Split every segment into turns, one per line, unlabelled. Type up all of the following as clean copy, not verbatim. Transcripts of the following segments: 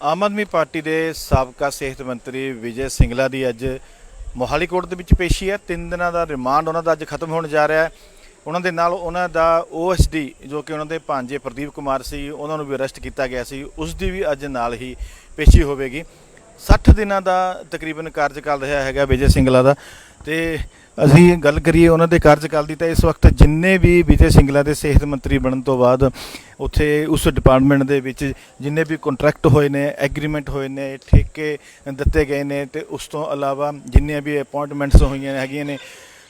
Aam Aadmi party ਦੇ ਸਾਬਕਾ ਸਿਹਤ ਮੰਤਰੀ ਵਿਜੇ ਸਿੰਗਲਾ ਦੀ ਅੱਜ ਮੋਹਾਲੀ ਕੋਰਟ ਦੇ ਵਿੱਚ ਪੇਸ਼ੀ ਹੈ। 3 ਦਿਨਾਂ ਦਾ ਰਿਮਾਂਡ ਉਹਨਾਂ ਦਾ ਅੱਜ ਖਤਮ ਹੋਣ ਜਾ ਰਿਹਾ ਹੈ। ਉਹਨਾਂ ਦੇ ਨਾਲ ਉਹਨਾਂ ਦਾ OSD ਜੋ ਕਿ ਉਹਨਾਂ ਦੇ ਭਾਂਜੇ ਪ੍ਰਦੀਪ ਕੁਮਾਰ ਸੀ, ਉਹਨਾਂ ਨੂੰ ਵੀ ਅਰੈਸਟ ਕੀਤਾ ਗਿਆ ਸੀ, ਉਸ ਦੀ ਵੀ ਅੱਜ ਨਾਲ ਹੀ ਪੇਸ਼ੀ ਹੋਵੇਗੀ। 60 ਦਿਨਾਂ ਦਾ ਤਕਰੀਬਨ ਕਾਰਜਕਾਲ ਰਿਹਾ ਹੈਗਾ ਵਿਜੇ ਸਿੰਗਲਾ ਦਾ। ਤੇ ਅਸੀਂ ਗੱਲ ਕਰੀਏ ਉਹਨਾਂ ਦੇ ਕਾਰਜਕਾਲ ਦੀ ਤਾਂ ਇਸ ਵਕਤ ਜਿੰਨੇ ਵੀ ਵਿਜੇ ਸਿੰਗਲਾ ਦੇ ਸਿਹਤ ਮੰਤਰੀ ਬਣਨ ਤੋਂ ਬਾਅਦ ਉੱਥੇ ਉਸ ਡਿਪਾਰਟਮੈਂਟ ਦੇ ਵਿੱਚ ਜਿੰਨੇ ਵੀ ਕੰਟਰੈਕਟ ਹੋਏ ਨੇ, ਐਗਰੀਮੈਂਟ ਹੋਏ ਨੇ, ਠੇਕੇ ਦਿੱਤੇ ਗਏ ਨੇ, ਤੇ ਉਸ ਤੋਂ ਇਲਾਵਾ ਜਿੰਨੀਆਂ ਵੀ ਅਪਾਇੰਟਮੈਂਟਸ ਹੋਈਆਂ ਹੈਗੀਆਂ ਨੇ,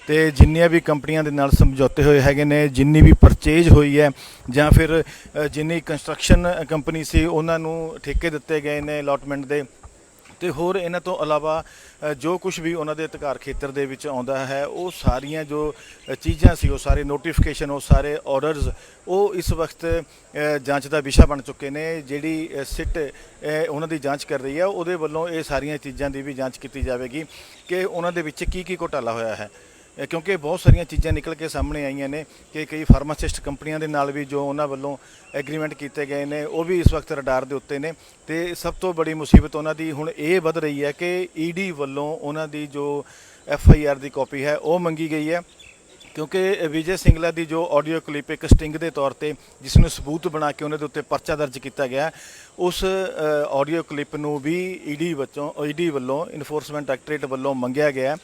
ਤੇ ਜਿੰਨੀਆਂ ਵੀ ਕੰਪਨੀਆਂ ਦੇ ਨਾਲ ਸਮਝੌਤੇ ਹੋਏ ਹੈਗੇ ਨੇ, ਜਿੰਨੀ ਵੀ ਪਰਚੇਜ ਹੋਈ ਹੈ ਜਾਂ ਫਿਰ ਜਿੰਨੀ ਕੰਸਟਰਕਸ਼ਨ ਕੰਪਨੀ ਸੀ ਉਹਨਾਂ ਨੂੰ ਠੇਕੇ ਦਿੱਤੇ ਗਏ ਨੇ ਅਲਾਟਮੈਂਟ ਦੇ, ਤੇ ਹੋਰ ਇਹਨਾਂ ਤੋਂ ਇਲਾਵਾ ਜੋ ਕੁਝ ਵੀ ਉਹਨਾਂ ਦੇ ਅਧਿਕਾਰ ਖੇਤਰ ਦੇ ਵਿੱਚ ਆਉਂਦਾ ਹੈ, ਉਹ ਸਾਰੀਆਂ ਜੋ ਚੀਜ਼ਾਂ ਸੀ, ਉਹ ਸਾਰੇ ਨੋਟੀਫਿਕੇਸ਼ਨ, ਉਹ ਸਾਰੇ ਆਰਡਰਸ, ਉਹ ਇਸ ਵਕਤ ਜਾਂਚ ਦਾ ਵਿਸ਼ਾ ਬਣ ਚੁੱਕੇ ਨੇ। ਜਿਹੜੀ ਸਿੱਟ ਉਹਨਾਂ ਦੀ ਜਾਂਚ ਕਰ ਰਹੀ ਹੈ, ਉਹਦੇ ਵੱਲੋਂ ਇਹ ਸਾਰੀਆਂ ਚੀਜ਼ਾਂ ਦੀ ਵੀ ਜਾਂਚ ਕੀਤੀ ਜਾਵੇਗੀ ਕਿ ਉਹਨਾਂ ਦੇ ਵਿੱਚ ਕੀ ਘੁਟਾਲਾ ਹੋਇਆ ਹੈ। ਕਿਉਂਕਿ ਬਹੁਤ ਸਾਰੀਆਂ ਚੀਜ਼ਾਂ ਨਿਕਲ ਕੇ ਸਾਹਮਣੇ ਆਈਆਂ ਨੇ ਕਿ ਕਈ ਫਾਰਮਾਸਿਸਟ ਕੰਪਨੀਆਂ ਦੇ ਨਾਲ ਵੀ ਜੋ ਉਹਨਾਂ ਵੱਲੋਂ ਐਗਰੀਮੈਂਟ ਕੀਤੇ ਗਏ ਨੇ, ਉਹ ਵੀ ਇਸ ਵਕਤ ਰਡਾਰ ਦੇ ਉੱਤੇ ਨੇ। ਤੇ ਸਭ ਤੋਂ ਬੜੀ ਮੁਸੀਬਤ ਉਹਨਾਂ ਦੀ ਹੁਣ ਇਹ ਵੱਧ ਰਹੀ ਹੈ ਕਿ ED ਵੱਲੋਂ ਉਹਨਾਂ ਦੀ ਜੋ FIR ਦੀ ਕਾਪੀ ਹੈ ਉਹ ਮੰਗੀ ਗਈ ਹੈ, ਕਿਉਂਕਿ ਵਿਜੇ ਸਿੰਗਲਾ ਦੀ ਜੋ ਆਡੀਓ ਕਲਿੱਪ ਇੱਕ ਸਟਿੰਗ ਦੇ ਤੌਰ ਤੇ ਜਿਸ ਨੂੰ ਸਬੂਤ ਬਣਾ ਕੇ ਉਹਨਾਂ ਦੇ ਉੱਤੇ ਪਰਚਾ ਦਰਜ ਕੀਤਾ ਗਿਆ, ਉਸ ਆਡੀਓ ਕਲਿੱਪ ਨੂੰ ਵੀ ED ਵੱਲੋਂ ਇਨਫੋਰਸਮੈਂਟ ਡਾਇਰੈਕਟੋਰੇਟ ਵੱਲੋਂ ਮੰਗਿਆ ਗਿਆ।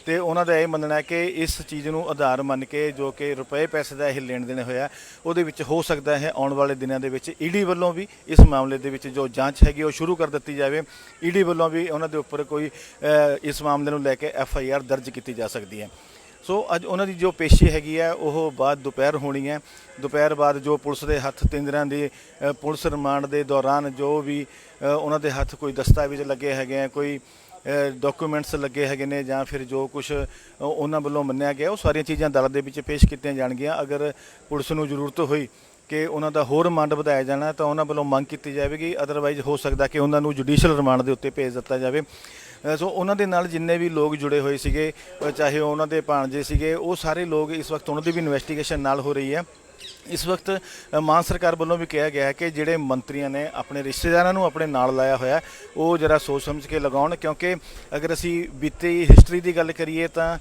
ਤੇ ਉਹਨਾਂ ਦਾ ਇਹ ਮੰਨਣਾ ਹੈ ਕਿ ਇਸ ਚੀਜ਼ ਨੂੰ ਆਧਾਰ ਮੰਨ ਕੇ ਜੋ ਕਿ ਰੁਪਏ ਪੈਸੇ ਦਾ ਇਹ ਲੈਣ ਦੇਣ ਹੋਇਆ, ਉਹਦੇ ਵਿੱਚ ਹੋ ਸਕਦਾ ਹੈ ਆਉਣ ਵਾਲੇ ਦਿਨਾਂ ਦੇ ਵਿੱਚ ED ਵੱਲੋਂ ਵੀ ਇਸ ਮਾਮਲੇ ਦੇ ਵਿੱਚ ਜੋ ਜਾਂਚ ਹੈਗੀ ਉਹ ਸ਼ੁਰੂ ਕਰ ਦਿੱਤੀ ਜਾਵੇ। ED ਵੱਲੋਂ ਵੀ ਉਹਨਾਂ ਦੇ ਉੱਪਰ ਕੋਈ ਇਸ ਮਾਮਲੇ ਨੂੰ ਲੈ ਕੇ FIR ਦਰਜ ਕੀਤੀ ਜਾ ਸਕਦੀ ਹੈ। ਸੋ ਅੱਜ ਉਹਨਾਂ ਦੀ ਜੋ ਪੇਸ਼ੀ ਹੈਗੀ ਹੈ ਉਹ ਬਾਅਦ ਦੁਪਹਿਰ ਹੋਣੀ ਹੈ। ਦੁਪਹਿਰ ਬਾਅਦ ਜੋ ਪੁਲਿਸ ਦੇ ਹੱਥ 3 ਦਿਨਾਂ ਦੀ ਪੁਲਿਸ ਰਿਮਾਂਡ ਦੇ ਦੌਰਾਨ ਜੋ ਵੀ ਉਹਨਾਂ ਦੇ ਹੱਥ ਕੋਈ ਦਸਤਾਵੇਜ਼ ਲੱਗੇ ਹੈਗੇ ਆ, ਕੋਈ ਡਾਕੂਮੈਂਟਸ ਲੱਗੇ ਹੈਗੇ ਨੇ, ਜਾਂ ਫਿਰ ਜੋ ਕੁਛ ਉਹਨਾਂ ਵੱਲੋਂ ਮੰਨਿਆ ਗਿਆ, ਉਹ ਸਾਰੀਆਂ ਚੀਜ਼ਾਂ ਅਦਾਲਤ ਦੇ ਵਿੱਚ ਪੇਸ਼ ਕੀਤੀਆਂ ਜਾਣਗੀਆਂ। ਅਗਰ ਪੁਲਿਸ ਨੂੰ ਜ਼ਰੂਰਤ ਹੋਈ ਕਿ ਉਹਨਾਂ ਦਾ ਹੋਰ ਰਿਮਾਂਡ ਵਧਾਇਆ ਜਾਣਾ ਤਾਂ ਉਹਨਾਂ ਵੱਲੋਂ ਮੰਗ ਕੀਤੀ ਜਾਵੇਗੀ, ਅਦਰਵਾਈਜ਼ ਹੋ ਸਕਦਾ ਕਿ ਉਹਨਾਂ ਨੂੰ ਜੁਡੀਸ਼ੀਅਲ ਰਿਮਾਂਡ ਦੇ ਉੱਤੇ ਭੇਜ ਦਿੱਤਾ ਜਾਵੇ। ਸੋ ਉਹਨਾਂ ਦੇ ਨਾਲ ਜਿੰਨੇ ਵੀ ਲੋਕ ਜੁੜੇ ਹੋਏ ਸੀਗੇ, ਚਾਹੇ ਉਹਨਾਂ ਦੇ ਭਾਣਜੇ ਸੀਗੇ, ਉਹ ਸਾਰੇ ਲੋਕ ਇਸ ਵਕਤ ਉਹਨਾਂ ਦੀ ਵੀ ਇਨਵੈਸਟੀਗੇਸ਼ਨ ਨਾਲ ਹੋ ਰਹੀ ਹੈ। ਇਸ ਵਕਤ ਮਾਨ ਸਰਕਾਰ ਵੱਲੋਂ ਵੀ ਕਿਹਾ ਗਿਆ ਹੈ ਕਿ ਜਿਹੜੇ ਮੰਤਰੀਆਂ ਨੇ ਆਪਣੇ ਰਿਸ਼ਤੇਦਾਰਾਂ ਨੂੰ ਆਪਣੇ ਨਾਲ ਲਾਇਆ ਹੋਇਆ, ਉਹ ਜਰਾ ਸੋਚ ਸਮਝ ਕੇ ਲਗਾਉਣ, ਕਿਉਂਕਿ ਅਗਰ ਅਸੀਂ ਬੀਤੀ ਹਿਸਟਰੀ ਦੀ ਗੱਲ ਕਰੀਏ ਤਾਂ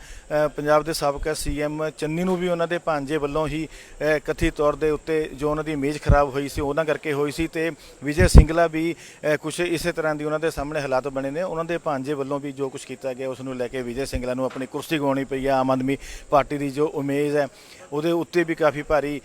ਪੰਜਾਬ ਦੇ ਸਾਬਕਾ CM ਚੰਨੀ ਨੂੰ ਵੀ ਉਹਨਾਂ ਦੇ ਭਾਂਜੇ ਵੱਲੋਂ ਹੀ ਕਥਿਤ ਤੌਰ ਦੇ ਉੱਤੇ ਜੋ ਉਹਨਾਂ ਦੀ ਇਮੇਜ ਖਰਾਬ ਹੋਈ ਸੀ ਉਹਨਾਂ ਕਰਕੇ ਹੋਈ ਸੀ, ਤੇ ਵਿਜੇ ਸਿੰਗਲਾ ਵੀ ਕੁਛ ਇਸੇ ਤਰ੍ਹਾਂ ਦੀ ਉਹਨਾਂ ਦੇ ਸਾਹਮਣੇ ਹਾਲਾਤ ਬਣੇ ਨੇ। ਉਹਨਾਂ ਦੇ ਭਾਂਜੇ ਵੱਲੋਂ ਵੀ ਜੋ ਕੁਛ ਕੀਤਾ ਗਿਆ ਉਸ ਨੂੰ ਲੈ ਕੇ ਵਿਜੇ ਸਿੰਗਲਾ ਨੂੰ ਆਪਣੀ ਕੁਰਸੀ ਗਵਾਉਣੀ ਪਈ ਹੈ। ਆਮ ਆਦਮੀ ਪਾਰਟੀ ਦੀ ਜੋ ਇਮੇਜ ਹੈ ਉਹਦੇ ਉੱਤੇ ਵੀ ਕਾਫੀ ਭਾਰੀ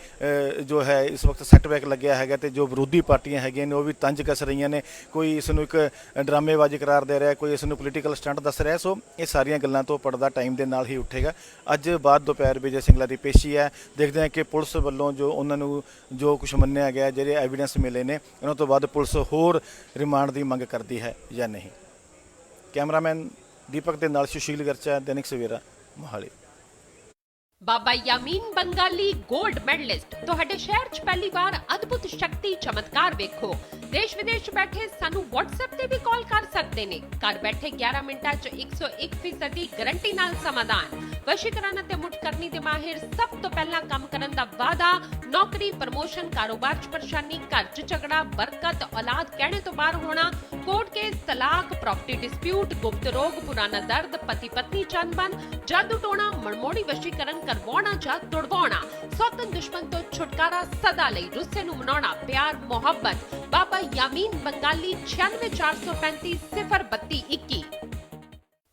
ਜੋ ਹੈ ਇਸ ਵਕਤ ਸੈਟਬੈਕ ਲੱਗਿਆ ਹੈਗਾ, ਤੇ ਜੋ ਵਿਰੋਧੀ ਪਾਰਟੀਆਂ ਹੈਗੀਆਂ ਨੇ ਉਹ ਵੀ ਤੰਜ ਕੱਸ ਰਹੀਆਂ ਨੇ। ਕੋਈ ਇਸ ਨੂੰ ਇੱਕ ਡਰਾਮੇਬਾਜ਼ੀ ਕਰਾਰ ਦੇ ਰਿਹਾ, ਕੋਈ ਇਸ ਨੂੰ ਪੋਲੀਟੀਕਲ ਸਟੰਟ ਦੱਸ ਰਿਹਾ। ਸੋ ਇਹ ਸਾਰੀਆਂ ਗੱਲਾਂ ਤੋਂ ਪਰਦਾ ਟਾਈਮ ਦੇ ਨਾਲ ਹੀ ਉੱਠੇਗਾ। ਅੱਜ ਬਾਅਦ ਦੁਪਹਿਰ ਵਿਜੇ ਸਿੰਗਲਾ ਦੀ ਪੇਸ਼ੀ ਹੈ। ਦੇਖਦੇ ਹਾਂ ਕਿ ਪੁਲਿਸ ਵੱਲੋਂ ਜੋ ਉਹਨਾਂ ਨੂੰ ਜੋ ਕੁਛ ਮੰਨਿਆ ਗਿਆ, ਜਿਹੜੇ ਐਵੀਡੈਂਸ ਮਿਲੇ ਨੇ, ਉਹਨਾਂ ਤੋਂ ਬਾਅਦ ਪੁਲਿਸ ਹੋਰ ਰਿਮਾਂਡ ਦੀ ਮੰਗ ਕਰਦੀ ਹੈ ਜਾਂ ਨਹੀਂ। ਕੈਮਰਾਮੈਨ ਦੀਪਕ ਦੇ ਨਾਲ ਸੁਸ਼ੀਲ ਗਰਚਾ, ਦੈਨਿਕ ਸਵੇਰਾ, ਮੋਹਾਲੀ।
ਬਾਬਾ ਯਾਮੀਨ ਬੰਗਾਲੀ 골ਡ ਮੈਡਲਿਸਟ ਤੁਹਾਡੇ ਸ਼ਹਿਰ 'ਚ ਪਹਿਲੀ ਵਾਰ ਅਦਭੁਤ ਸ਼ਕਤੀ ਚਮਤਕਾਰ ਵੇਖੋ। ਦੇਸ਼ ਵਿਦੇਸ਼ ਬੈਠੇ ਸਾਨੂੰ WhatsApp ਤੇ ਵੀ ਕਾਲ ਕਰ ਸਕਦੇ ਨੇ। ਘਰ ਬੈਠੇ 11 ਮਿੰਟਾਂ 'ਚ 101% ਦੀ ਗਾਰੰਟੀ ਨਾਲ ਸਮਾਧਾਨ। ਵਸ਼ੀਕਰਨ ਅਤੇ ਮੁਠਕਰਨੀ ਦੇ ਮਾਹਿਰ ਸਭ ਤੋਂ ਪਹਿਲਾਂ ਕੰਮ ਕਰਨ ਦਾ ਵਾਅਦਾ। ਨੌਕਰੀ, ਪ੍ਰਮੋਸ਼ਨ, ਕਾਰੋਬਾਰ 'ਚ ਪਰੇਸ਼ਾਨੀ, ਘਰ 'ਚ ਝਗੜਾ, ਬਰਕਤ, ਔਲਾਦ ਕਹਿਣੇ ਤੋਂ ਬਾਹਰ ਹੋਣਾ, ਕੋਰਟ ਕੇਸ, ਤਲਾਕ, ਪ੍ਰਾਪਰਟੀ ਡਿਸਪਿਊਟ, ਗੁਪਤ ਰੋਗ, ਪੁਰਾਣਾ ਦਰਦ, ਪਤੀ ਪਤਨੀ ਚੰਬਨ, ਜਾਦੂ ਟੋਣਾ, ਮਨਮੋੜੀ ਵਸ਼ੀਕਰਨ ਕਰਵਾਉਣਾ ਜਾਂ ਤੁੜਵਾਉਣਾ, ਸੌਤਨ ਦੁਸ਼ਮਣ ਤੋਂ ਛੁਟਕਾਰਾ, ਸਦਾ ਲਈ ਰੁੱਸੇ ਨੂੰ ਮਨਾਉਣਾ, ਪਿਆਰ, ਮੁਹੱਬਤ। ਬਾਬਾ ਯਾਮੀਨ ਬੰਗਾਲੀ 964350 03221।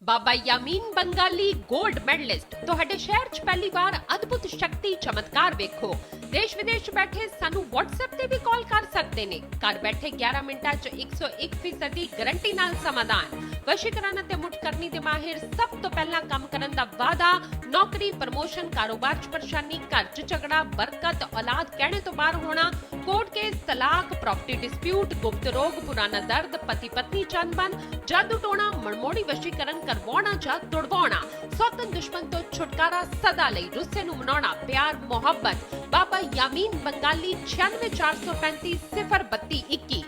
ਬਾਬਾ ਯਾਮੀਨ ਬੰਗਾਲੀ 골ਡ ਮੈਡਲਿਸਟ ਤੁਹਾਡੇ ਸ਼ਹਿਰ 'ਚ ਪਹਿਲੀ ਵਾਰ ਅਦਭੁਤ ਸ਼ਕਤੀ ਚਮਤਕਾਰ ਵੇਖੋ। ਦੇਸ਼ ਵਿਦੇਸ਼ ਬੈਠੇ ਸਾਨੂੰ WhatsApp ਤੇ ਵੀ ਕਾਲ ਕਰ ਸਕਦੇ ਨੇ। ਘਰ ਬੈਠੇ 11 ਮਿੰਟਾਂ 'ਚ 101% ਦੀ ਗਾਰੰਟੀ ਨਾਲ ਸਮਾਧਾਨ। ਵਸ਼ੀਕਰਨ ਅਤੇ ਮੁਠਕਰਨੀ ਦੇ ਮਾਹਿਰ ਸਭ ਤੋਂ ਪਹਿਲਾਂ ਕੰਮ ਕਰਨ ਦਾ ਵਾਅਦਾ। ਨੌਕਰੀ, ਪ੍ਰਮੋਸ਼ਨ, ਕਾਰੋਬਾਰ 'ਚ ਪਰੇਸ਼ਾਨੀ, ਘਰ 'ਚ ਝਗੜਾ, ਬਰਕਤ, ਔਲਾਦ ਕਹਿਣੇ ਤੋਂ ਬਾਹਰ ਹੋਣਾ, ਕੋਰਟ ਕੇਸ, ਤਲਾਕ, ਪ੍ਰਾਪਰਟੀ ਡਿਸਪਿਊਟ, ਗੁਪਤ ਰੋਗ, ਪੁਰਾਣਾ ਦਰਦ, ਪਤੀ ਪਤਨੀ ਚੰਬਨ, ਜਾਦੂ ਟੋਣਾ, ਮਨਮੋੜੀ ਵਸ਼ੀਕਰਨ ਕਰਵਾਉਣਾ ਜਾਂ ਤੁੜਵਾਉਣਾ, ਸੌਤਨ ਦੁਸ਼ਮਣ ਤੋਂ ਛੁਟਕਾਰਾ, ਸਦਾ ਲਈ ਰੁੱਸੇ ਨੂੰ ਮਨਾਉਣਾ, ਪਿਆਰ, ਮੁਹੱਬਤ। ਬਾਬਾ ਯਾਮੀਨ ਬੰਗਾਲੀ 964350 03221।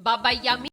ਬਾਬਾ ਯਾਮੀਨ